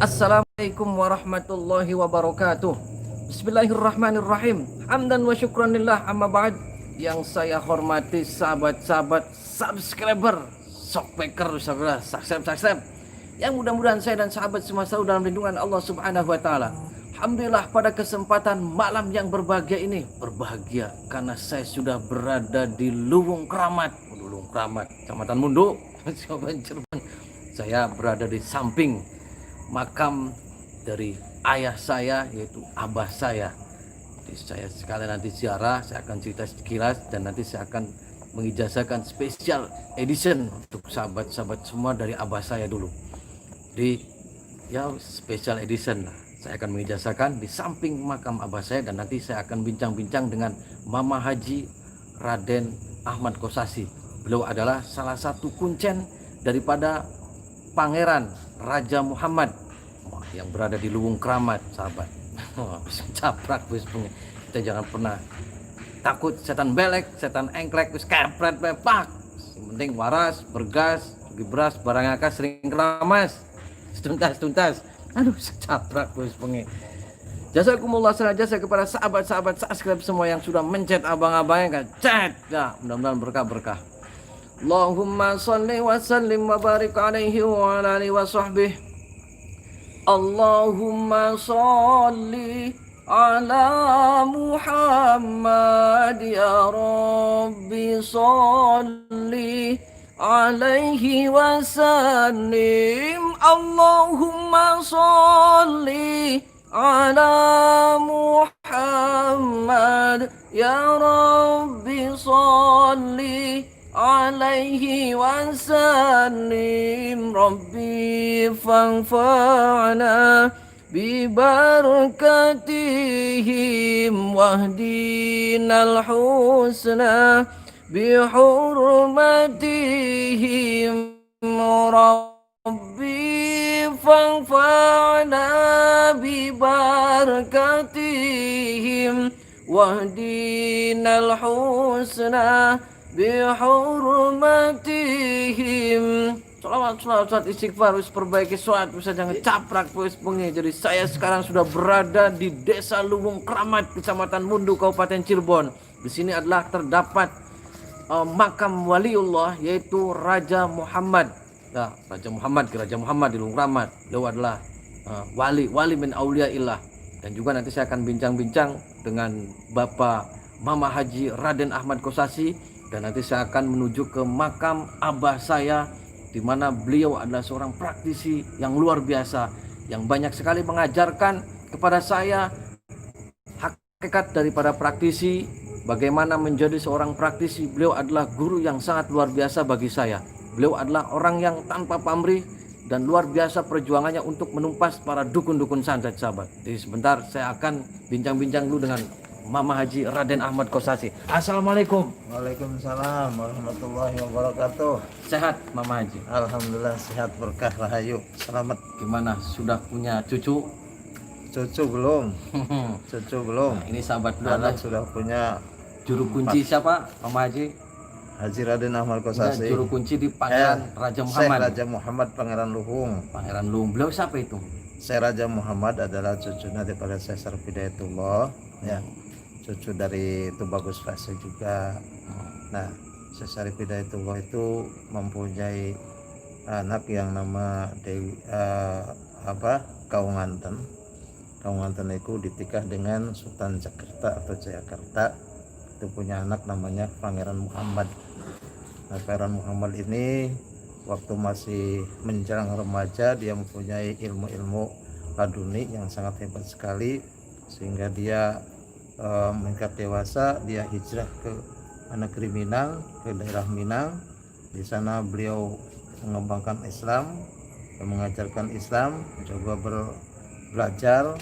Assalamualaikum warahmatullahi wabarakatuh. Bismillahirrahmanirrahim. Hamdan wa syukran lillah, amma ba'd. Yang saya hormati sahabat-sahabat subscriber, shockbacker, subscribe. Yang mudah-mudahan saya dan sahabat semua selalu dalam lindungan Allah Subhanahu wa taala. Alhamdulillah pada kesempatan malam yang berbahagia ini, berbahagia karena saya sudah berada di Luwung Kramat, Kecamatan Mundu, Cirebon. Saya berada di samping makam dari ayah saya, yaitu abah saya. Jadi saya sekali nanti ziarah, saya akan cerita sekilas dan nanti saya akan mengijazahkan special edition untuk sahabat-sahabat semua dari abah saya dulu. Di ya special edition lah. Saya akan mengijazahkan di samping makam abah saya dan nanti saya akan bincang-bincang dengan Mama Haji Raden Ahmad Kosasi. Beliau adalah salah satu kuncen daripada Pangeran Raja Muhammad yang berada di Luwung Kramat, sahabat. Bisa caprak, kita jangan pernah takut setan belek, setan engklek, wis kepret pepak. Yang penting waras, bergas, beras, barang akas sering keramas. Tuntas. Aduh, caprak wis pengen. Jazakumullah jasa kepada sahabat-sahabat subscribe semua yang sudah mencet abang-abangnya kan. Chat. Ya, mudah-mudahan berkah-berkah. Allahumma salli wa sallim wa barik alaihi wa ala alihi wa sahbihi. Allahumma salli ala Muhammad ya Rabbi salli alaihi wa sallim. Allahumma salli ala Muhammad ya Rabbi salli alaihi wasallim. Rabbi fanfa'na bibarakatihim wahdinal husna bihurmatihim. Rabbi fanfa'na bibarakatihim wahdinal husna bihurmatihim. Salawat istighfar, wis perbaiki sholat, bisa jangan caprak wis bengi. Jadi saya sekarang sudah berada di Desa Luwung Kramat, Kecamatan Mundu, Kabupaten Cirebon. Di sini adalah terdapat makam waliullah, yaitu Raja Muhammad. Nah, Raja Muhammad di Luwung Kramat. Beliau adalah wali min auliyaillah. Dan juga nanti saya akan bincang-bincang dengan Bapak Mama Haji Raden Ahmad Kosasi. Dan nanti saya akan menuju ke makam abah saya, di mana beliau adalah seorang praktisi yang luar biasa, yang banyak sekali mengajarkan kepada saya hakikat daripada praktisi, bagaimana menjadi seorang praktisi. Beliau adalah guru yang sangat luar biasa bagi saya. Beliau adalah orang yang tanpa pamrih dan luar biasa perjuangannya untuk menumpas para dukun-dukun santet, sahabat. Jadi sebentar saya akan bincang-bincang dulu dengan Mama Haji Raden Ahmad Kosasi. Assalamualaikum. Waalaikumsalam warahmatullahi wabarakatuh. Sehat Mama Haji? Alhamdulillah sehat, berkah, rahayu. Selamat. Gimana, sudah punya cucu? Cucu belum. Nah, ini sahabat Anak sudah punya. Juru kunci siapa Mama Haji? Haji Raden Ahmad Kosasi. Juru kunci di Pangeran Raja Muhammad. Syekh Raja Muhammad Pangeran Luhung. Pangeran Luhung. Beliau siapa itu? Syekh Raja Muhammad adalah cucunya daripada Syekh Sarfidayatullah, ya. Cucu dari Tubagus Fase juga. Nah, Syekh Sarfidayatullah itu mempunyai anak yang nama Dewi Kaunganten. Kaunganten itu ditikah dengan Sultan Jakarta atau Jayakarta. Itu punya anak namanya Pangeran Muhammad. Nah, Pangeran Muhammad ini waktu masih menjelang remaja dia mempunyai ilmu-ilmu laduni yang sangat hebat sekali, sehingga dia meningkat dewasa, dia hijrah ke negeri Minang, ke daerah Minang. Di sana beliau mengembangkan Islam dan mengajarkan Islam, coba belajar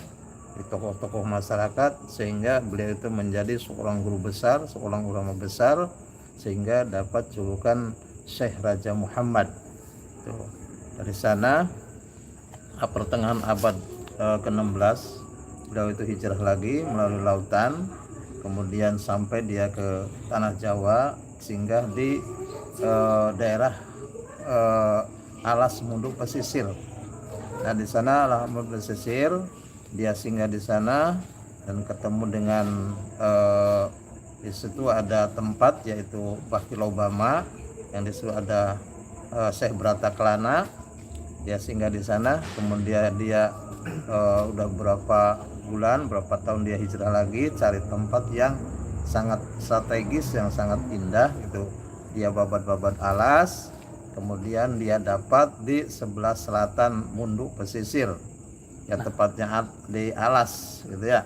di tokoh-tokoh masyarakat, sehingga beliau itu menjadi seorang guru besar, seorang ulama besar, sehingga dapat julukan Syekh Raja Muhammad. Tuh. Dari sana pertengahan abad ke-16 beliau itu hijrah lagi melalui lautan, kemudian sampai dia ke tanah Jawa, singgah di daerah Alas Mundu Pesisir. Nah di sana alhamdulillah pesisir, dia singgah di sana dan ketemu dengan di situ ada tempat yaitu Bakti Lobama, yang di situ ada Syekh Brata Kelana. Dia singgah di sana, kemudian dia udah berapa bulan, berapa tahun dia hijrah lagi cari tempat yang sangat strategis, yang sangat indah gitu. Dia babat-babat alas, kemudian dia dapat di sebelah selatan Munduk pesisir, ya tepatnya di alas gitu ya.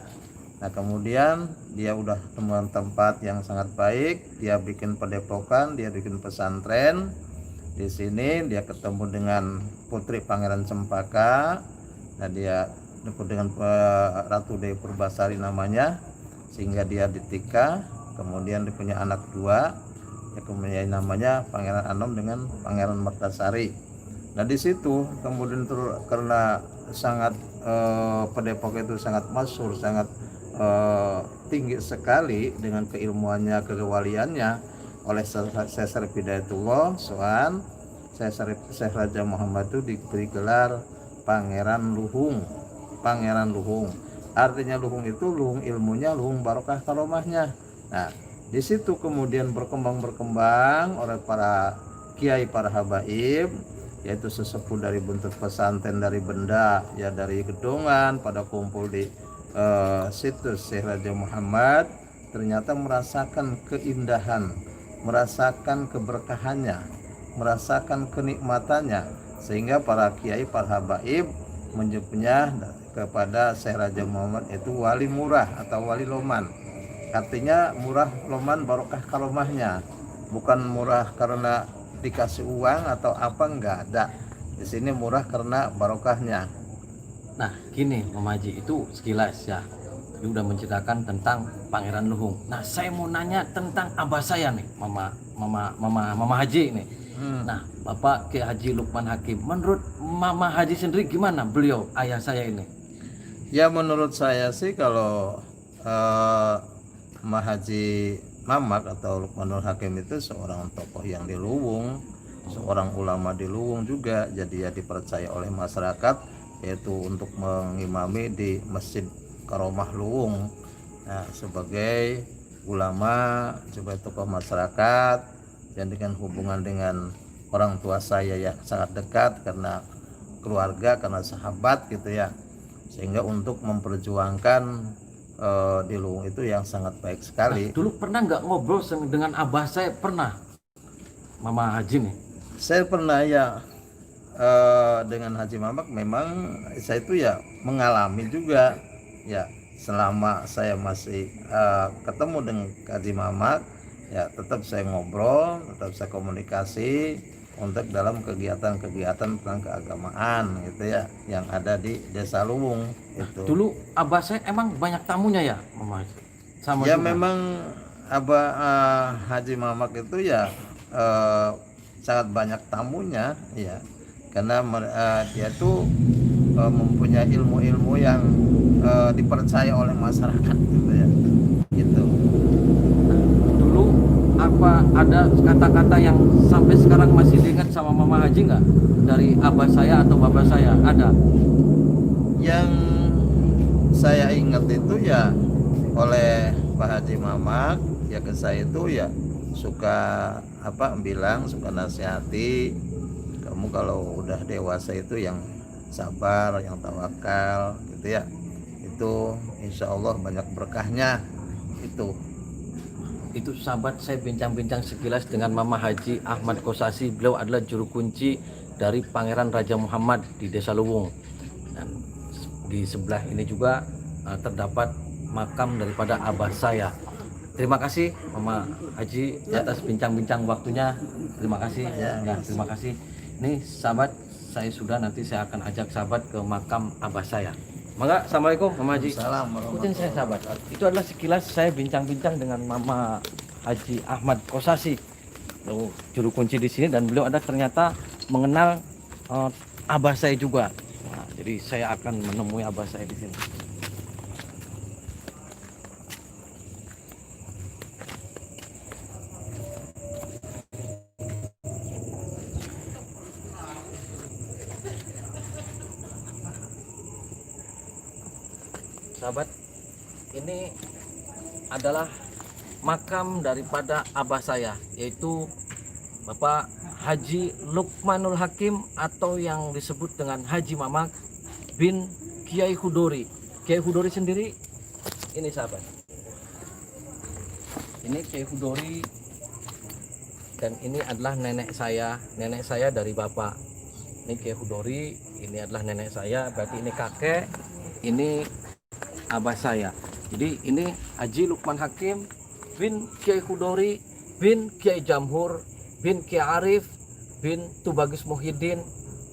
Nah kemudian dia udah temuan tempat yang sangat baik, dia bikin padepokan, dia bikin pesantren. Di sini dia ketemu dengan Putri Pangeran Cempaka. Nah dia dekat dengan Ratu Dewi Purbasari namanya, sehingga dia ditikah. Kemudian dia punya anak dua, ya kemudian namanya Pangeran Anom dengan Pangeran Mertasari. Nah di situ kemudian karena sangat padepokan itu sangat masyhur, sangat tinggi sekali dengan keilmuannya, kegewaliannya, oleh Syekh Syarif Hidayatullah Soan, Syekh Raja Muhammad itu diberi gelar Pangeran Luhung. Pangeran Luhung artinya luhung itu luhung ilmunya, luhung barokah karomahnya. Nah di situ kemudian berkembang oleh para kiai, para habaib, yaitu sesepuh dari buntut pesantren, dari benda ya, dari gedongan, pada kumpul di situs Syekh Raja Muhammad, ternyata merasakan keindahan, merasakan keberkahannya, merasakan kenikmatannya, sehingga para kiai, para habaib menyebutnya kepada Syekh Raja Muhammad itu wali murah atau wali loman. Artinya murah loman barokah karomahnya, bukan murah karena dikasih uang atau apa, enggak ada. Di sini murah karena barokahnya. Nah gini Mama Haji, itu sekilas ya, dia udah menceritakan tentang Pangeran Luhung. Nah saya mau nanya tentang abah saya nih, Mama Haji nih. Nah Bapak Kiai Haji Lukman Hakim, menurut Mama Haji sendiri gimana beliau, ayah saya ini? Ya menurut saya sih kalau Haji Mamak atau Lukmanul Hakim itu seorang tokoh yang di Luwung, seorang ulama di Luwung juga, jadi ya dipercaya oleh masyarakat yaitu untuk mengimami di Masjid Karomah Luwung. Nah sebagai ulama, sebagai tokoh masyarakat dan dengan hubungan dengan orang tua saya yang sangat dekat karena keluarga, karena sahabat gitu ya, sehingga untuk memperjuangkan di Luwung itu yang sangat baik sekali. Nah, dulu pernah nggak ngobrol dengan abah saya? Pernah Mama Haji nih? Saya pernah ya, dengan Haji Mamak memang saya itu ya mengalami juga ya, selama saya masih ketemu dengan Haji Mamak ya, tetap saya ngobrol, tetap saya komunikasi untuk dalam kegiatan-kegiatan tentang keagamaan gitu ya, yang ada di Desa Luwung itu. Dulu abah saya emang banyak tamunya ya Mama Haji? Sama Ya juga. memang Abah Haji Mamak itu ya sangat banyak tamunya ya, karena dia tuh mempunyai ilmu-ilmu yang dipercaya oleh masyarakat gitu ya, gitu. Dulu apa ada kata-kata yang sampai sekarang masih diingat sama Mama Haji nggak, dari abah saya atau bapak saya? Ada? Yang saya ingat itu ya oleh Pak Haji Mamak ya ke saya itu ya, suka bilang, suka nasihati, kamu kalau udah dewasa itu yang sabar, yang tawakal gitu ya, itu insya Allah banyak berkahnya. Itu sahabat, saya bincang-bincang sekilas dengan Mama Haji Ahmad Kosasi. Beliau adalah juru kunci dari Pangeran Raja Muhammad di Desa Luwung. Dan di sebelah ini juga terdapat makam daripada abah saya. Terima kasih Mama Haji atas bincang-bincang waktunya. Terima kasih ya, terima kasih. Ini sahabat, saya sudah, nanti saya akan ajak sahabat ke makam abah saya. Mangga, assalamualaikum Mama Haji. Ikutin saya sahabat. Itu adalah sekilas saya bincang-bincang dengan Mama Haji Ahmad Kosasi, juru kunci di sini, dan beliau ada ternyata mengenal abah saya juga. Nah, jadi saya akan menemui abah saya di sini. sahabat, ini adalah makam daripada abah saya, yaitu Bapak Haji Lukmanul Hakim atau yang disebut dengan Haji Mamak bin Kiai Hudori. Kiai Hudori sendiri ini sahabat. Ini Kiai Hudori, dan ini adalah nenek saya dari bapak. Ini Kiai Hudori, ini adalah nenek saya, berarti ini kakek, ini abah saya. Jadi ini Haji Lukman Hakim bin Kiai Hudori bin Kiai Jamhur bin Kiai Arif bin Tubagus Muhyiddin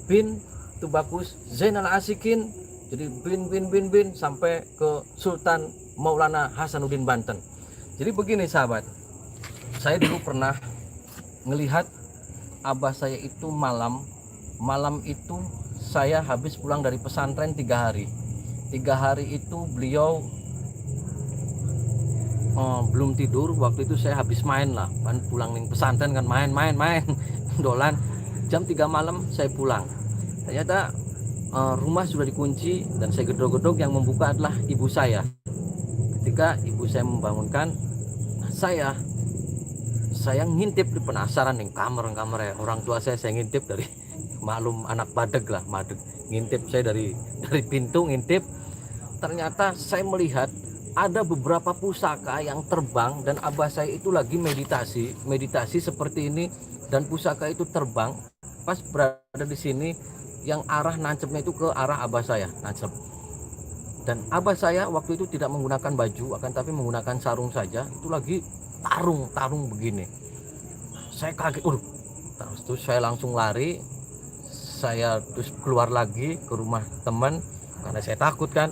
bin Tubagus Zainal Asikin. Jadi bin sampai ke Sultan Maulana Hasanuddin Banten. Jadi begini sahabat, saya dulu pernah ngelihat abah saya itu malam itu saya habis pulang dari pesantren 3 hari. 3 hari itu beliau belum tidur. Waktu itu saya habis main lah, kan pulang nih pesantren kan main dolan. Jam 3 malam saya pulang. Ternyata rumah sudah dikunci dan saya gedok-gedok, yang membuka adalah ibu saya. Ketika ibu saya membangunkan, saya ngintip di penasaran nih kamar ya. Orang tua saya ngintip dari maklum anak badeg lah, ngintip saya dari pintu ngintip. Ternyata saya melihat ada beberapa pusaka yang terbang, dan abah saya itu lagi meditasi seperti ini, dan pusaka itu terbang pas berada di sini, yang arah nancepnya itu ke arah abah saya nancep. Dan abah saya waktu itu tidak menggunakan baju, akan tapi menggunakan sarung saja. Itu lagi tarung begini. Saya kaget, terus saya langsung lari. Saya terus keluar lagi ke rumah teman karena saya takut kan.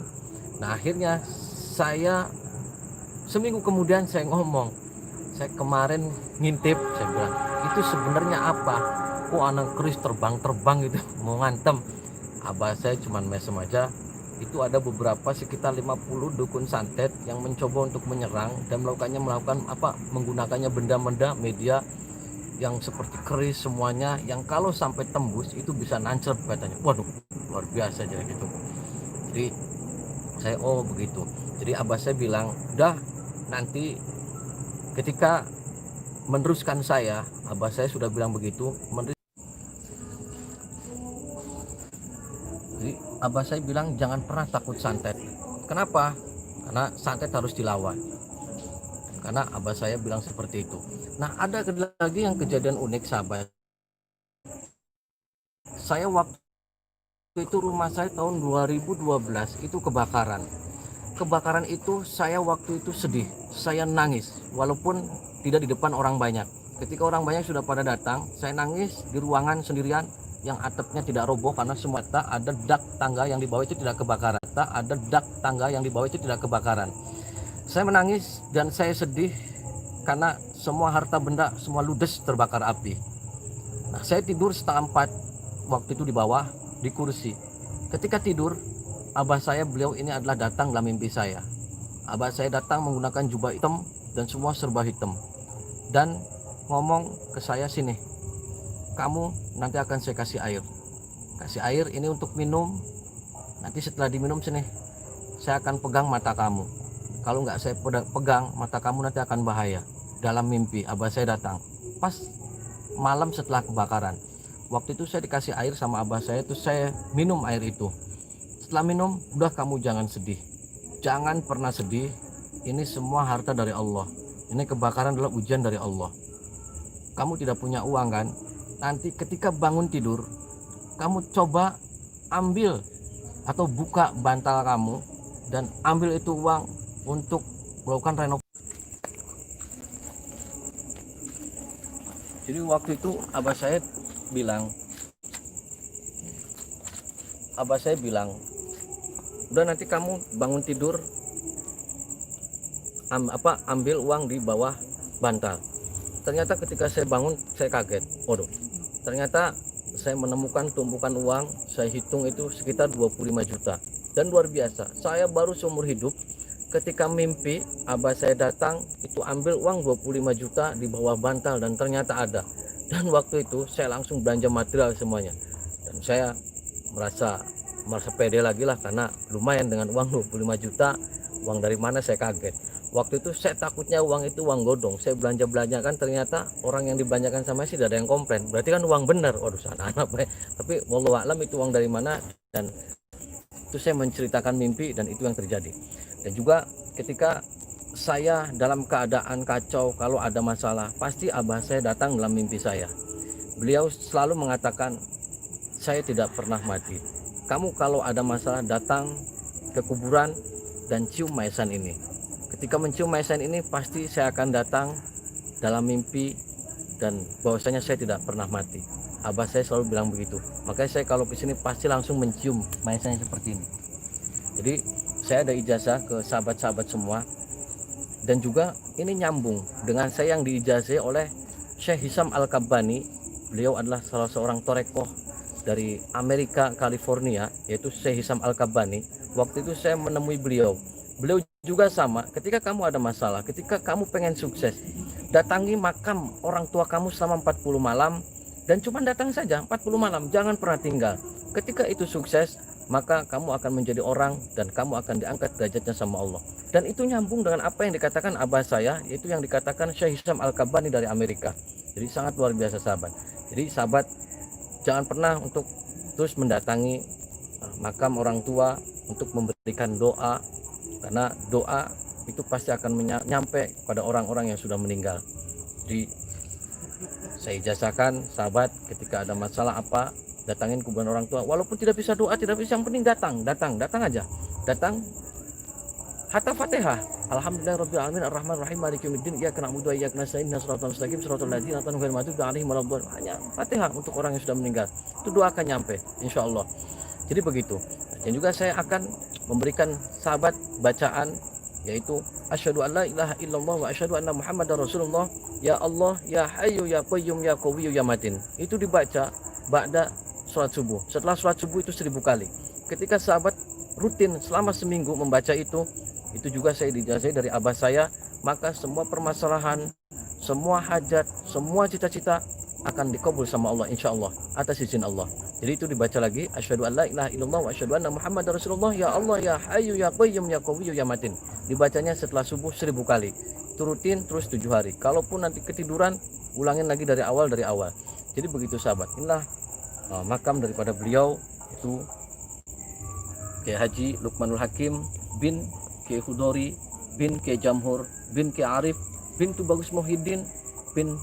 Nah akhirnya saya seminggu kemudian saya ngomong, saya kemarin ngintip, saya bilang itu sebenarnya apa? Kok anak keris terbang gitu mau ngantem. Abah saya cuman mesem aja. Itu ada beberapa sekitar 50 dukun santet yang mencoba untuk menyerang dan menggunakannya benda-benda media yang seperti keris semuanya, yang kalau sampai tembus itu bisa nancep katanya. Waduh, luar biasa jadi gitu. Jadi saya begitu. Jadi abah saya bilang, udah nanti ketika meneruskan saya, abah saya sudah bilang begitu. Jadi abah saya bilang jangan pernah takut santet. Kenapa? Karena santet harus dilawan. Karena abah saya bilang seperti itu. Nah ada lagi yang kejadian unik sahabat. Saya waktu itu rumah saya tahun 2012 itu kebakaran. Kebakaran itu saya waktu itu sedih, saya nangis walaupun tidak di depan orang banyak. Ketika orang banyak sudah pada datang, saya nangis di ruangan sendirian yang atapnya tidak roboh karena semua ada dak tangga yang di bawah itu tidak kebakaran. Saya menangis dan saya sedih karena semua harta benda semua ludes terbakar api. Nah, saya tidur 3:30 waktu itu di bawah di kursi. Ketika tidur, abah saya beliau ini adalah datang dalam mimpi saya. Abah saya datang menggunakan jubah hitam dan semua serba hitam, dan ngomong ke saya, sini, kamu nanti akan saya kasih air ini untuk minum. Nanti setelah diminum sini saya akan pegang mata kamu. Kalau nggak saya pegang mata kamu nanti akan bahaya. Dalam mimpi abah saya datang pas malam setelah kebakaran. Waktu itu saya dikasih air sama abah saya, terus saya minum air itu. Setelah minum, udah kamu jangan sedih, jangan pernah sedih, ini semua harta dari Allah, ini kebakaran adalah ujian dari Allah. Kamu tidak punya uang kan? Nanti ketika bangun tidur, kamu coba ambil atau buka bantal kamu dan ambil itu uang untuk melakukan renovasi. Jadi waktu itu abah saya bilang, udah nanti kamu bangun tidur ambil uang di bawah bantal. Ternyata ketika saya bangun saya kaget. Ternyata saya menemukan tumpukan uang, saya hitung itu sekitar 25 juta. Dan luar biasa, saya baru seumur hidup ketika mimpi abah saya datang itu ambil uang 25 juta di bawah bantal, dan ternyata ada. Dan waktu itu saya langsung belanja material semuanya, dan saya merasa merasa pede lagi lah, karena lumayan dengan uang 25 juta. Uang dari mana saya kaget. Waktu itu saya takutnya uang itu uang godong. Saya belanja-belanjakan, ternyata orang yang dibelanjakan sama saya tidak ada yang komplain. Berarti kan uang benar. Waduh, sana anak. Tapi wallahu a'lam itu uang dari mana. Dan itu saya menceritakan mimpi dan itu yang terjadi. Dan juga ketika saya dalam keadaan kacau, kalau ada masalah, pasti abah saya datang dalam mimpi saya. Beliau selalu mengatakan, saya tidak pernah mati. Kamu kalau ada masalah datang ke kuburan dan cium maisan ini. Ketika mencium maisan ini, pasti saya akan datang dalam mimpi dan bahwasanya saya tidak pernah mati. Abah saya selalu bilang begitu. Makanya saya kalau ke sini pasti langsung mencium maisannya seperti ini. Jadi saya ada ijazah ke sahabat-sahabat semua. Dan juga ini nyambung dengan saya yang diijazahi oleh Syekh Hisam Al-Kabbani. Beliau adalah salah seorang torekoh dari Amerika, California, yaitu Syekh Hisam Al-Kabbani. Waktu itu saya menemui beliau. Beliau juga sama, ketika kamu ada masalah, ketika kamu pengen sukses, datangi makam orang tua kamu selama 40 malam, dan cuma datang saja 40 malam, jangan pernah tinggal. Ketika itu sukses, maka kamu akan menjadi orang dan kamu akan diangkat derajatnya sama Allah. Dan itu nyambung dengan apa yang dikatakan abah saya, yaitu yang dikatakan Syekh Hisam Al-Kabbani dari Amerika. Jadi sangat luar biasa sahabat. Jadi sahabat, jangan pernah untuk terus mendatangi makam orang tua untuk memberikan doa, karena doa itu pasti akan nyampe pada orang-orang yang sudah meninggal. Jadi saya ijazahkan sahabat, ketika ada masalah apa, datangin kuburan orang tua, walaupun tidak bisa doa, tidak bisa, yang penting datang aja, datang hatta Fatihah. Alhamdulillahirabbil alamin arrahmanir rahim maliki yaumiddin iyyaka na'budu wa iyyaka nasta'in ihdinas siratal mustaqim siratal ladzina an'amta 'alaihim ghairil maghdubi 'alaihim waladdallin. Hanya Fatihah untuk orang yang sudah meninggal. Itu doa akan nyampe insyaallah. Jadi begitu. Dan juga saya akan memberikan sahabat bacaan, yaitu asyhadu an la ilaha illallah wa asyhadu anna muhammadar rasulullah, ya Allah ya hayyu ya qayyum ya qawiyyu ya matin. Itu dibaca ba'da sholat subuh. Setelah sholat subuh itu 1000 kali. Ketika sahabat rutin selama seminggu membaca itu juga saya dijazahi dari abah saya, maka semua permasalahan, semua hajat, semua cita-cita akan dikabul sama Allah insyaallah atas izin Allah. Jadi itu dibaca lagi, asyhadu an la ilaha illallah wa asyhadu anna muhammadar rasulullah, ya Allah ya hayyu ya qayyum ya qawiyyu ya matin. Dibacanya setelah subuh 1000 kali. Itu rutin terus 7 hari. Kalaupun nanti ketiduran, ulangin lagi dari awal. Jadi begitu sahabat. Inilah makam daripada beliau, itu Kiai Haji Lukmanul Hakim bin Kiai Khudori bin Kiai Jamhur bin Kiai Arif bin Tubagus Muhyiddin bin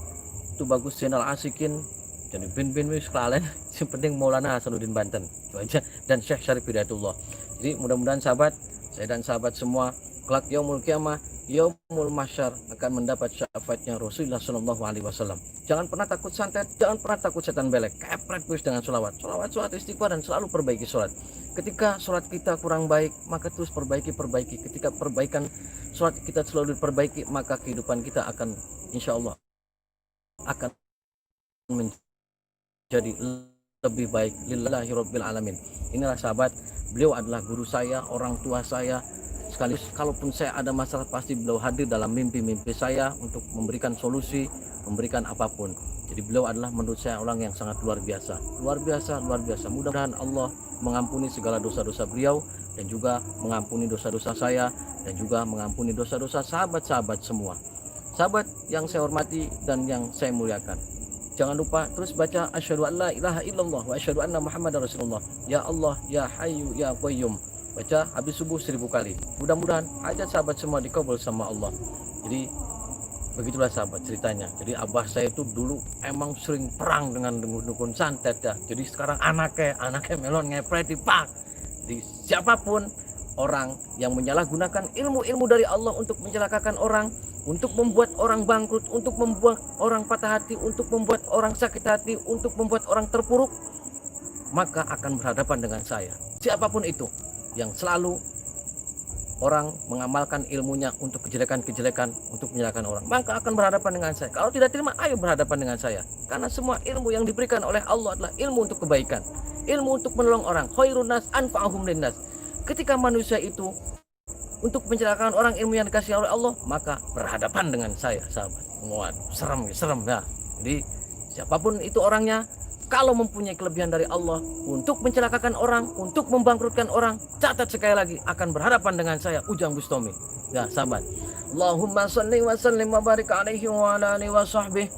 Tubagus Zainal Asikin. Jadi bin wis kalian yang penting Maulana Hasanuddin Banten itu aja, dan Syekh Syarif Hidayatullah. Jadi mudah-mudahan sahabat, saya dan sahabat semua kelak yaumul kiamah, yaumul mahsyar akan mendapat syafaatnya Rasulullah sallallahu alaihi wasallam. Jangan pernah takut santet, jangan pernah takut setan belek. Kepret terus dengan sholawat istighfar, dan selalu perbaiki sholat. Ketika sholat kita kurang baik, maka terus perbaiki. Ketika perbaikan sholat kita selalu diperbaiki, maka kehidupan kita akan insyaallah akan menjadi lebih baik lillahi rabbil alamin. Inilah sahabat, beliau adalah guru saya, orang tua saya. Sekaligus kalaupun saya ada masalah, pasti beliau hadir dalam mimpi-mimpi saya untuk memberikan solusi, memberikan apapun. Jadi beliau adalah menurut saya orang yang sangat luar biasa. Mudah-mudahan Allah mengampuni segala dosa-dosa beliau, dan juga mengampuni dosa-dosa saya, dan juga mengampuni dosa-dosa sahabat-sahabat semua. Sahabat yang saya hormati dan yang saya muliakan, jangan lupa terus baca asyhadu an la ilaha illallah wa asyhadu anna muhammadar rasulullah, ya Allah ya hayyu ya qayyum. Baca habis subuh 1000 kali. Mudah-mudahan hajat sahabat semua dikabul sama Allah. Jadi begitulah sahabat ceritanya. Jadi abah saya itu dulu emang sering perang dengan dukun santet ya. Jadi sekarang anaknya melon ngepret dipak. Jadi siapapun orang yang menyalahgunakan ilmu-ilmu dari Allah untuk mencelakakan orang, untuk membuat orang bangkrut, untuk membuat orang patah hati, untuk membuat orang sakit hati, untuk membuat orang terpuruk, maka akan berhadapan dengan saya. Siapapun itu yang selalu orang mengamalkan ilmunya untuk kejelekan-kejelekan, untuk menyalahkan orang, maka akan berhadapan dengan saya. Kalau tidak terima, ayo berhadapan dengan saya. Karena semua ilmu yang diberikan oleh Allah adalah ilmu untuk kebaikan, ilmu untuk menolong orang. Khairun nas anfa'uhum linnas. Ketika manusia itu untuk mencelakakan orang, ilmu yang dikasih oleh Allah, maka berhadapan dengan saya, sahabat. Muat, serem ya. Jadi siapapun itu orangnya, kalau mempunyai kelebihan dari Allah untuk mencelakakan orang, untuk membangkrutkan orang, catat sekali lagi akan berhadapan dengan saya, Ujang Bustomi. Ya, sahabat. Allahumma salli wa sallim wa barik alaihi wa ala alihi wa sahbihi.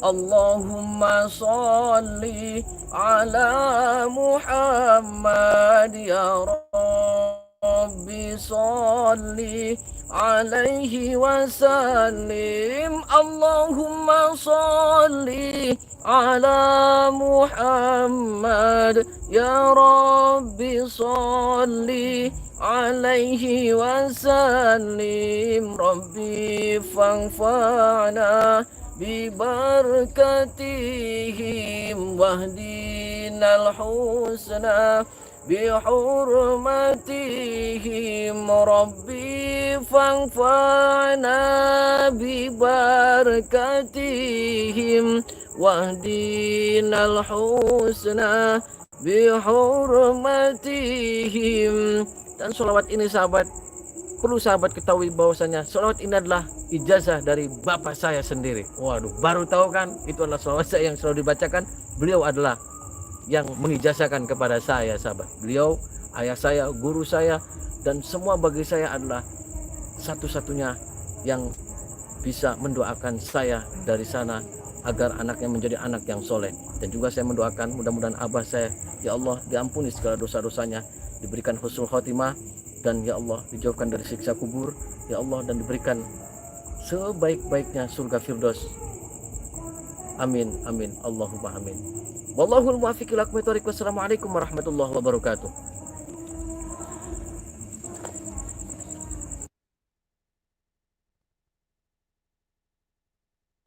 Allahumma salli ala Muhammad ya Rabbi salli alaihi wa sallim. Allahumma salli ala Muhammad ya Rabbi salli alaihi wa sallim. Rabbi fanfa'na bibarakatihim wahdinal husna bihurmatihim. Rabbi fanfa'na bibarakatihim wahdinal husna bihurmatihim. Dan sholawat ini sahabat, perlu sahabat ketahui bahwasanya sholawat ini adalah ijazah dari bapak saya sendiri. Waduh, baru tahu kan? Itu adalah sholawat saya yang selalu dibacakan. Beliau adalah yang mengijazahkan kepada saya, sahabat. Beliau, ayah saya, guru saya, dan semua bagi saya adalah satu-satunya yang bisa mendoakan saya dari sana agar anaknya menjadi anak yang soleh. Dan juga saya mendoakan mudah-mudahan abah saya, ya Allah, diampuni segala dosa-dosanya, diberikan husnul khotimah, dan ya Allah dijauhkan dari siksa kubur, ya Allah, dan diberikan sebaik-baiknya surga firdaus. Amin amin Allahumma amin. Wallahul muwaffiq ila aqwamit thoriq. Wassalamualaikum warahmatullahi wabarakatuh.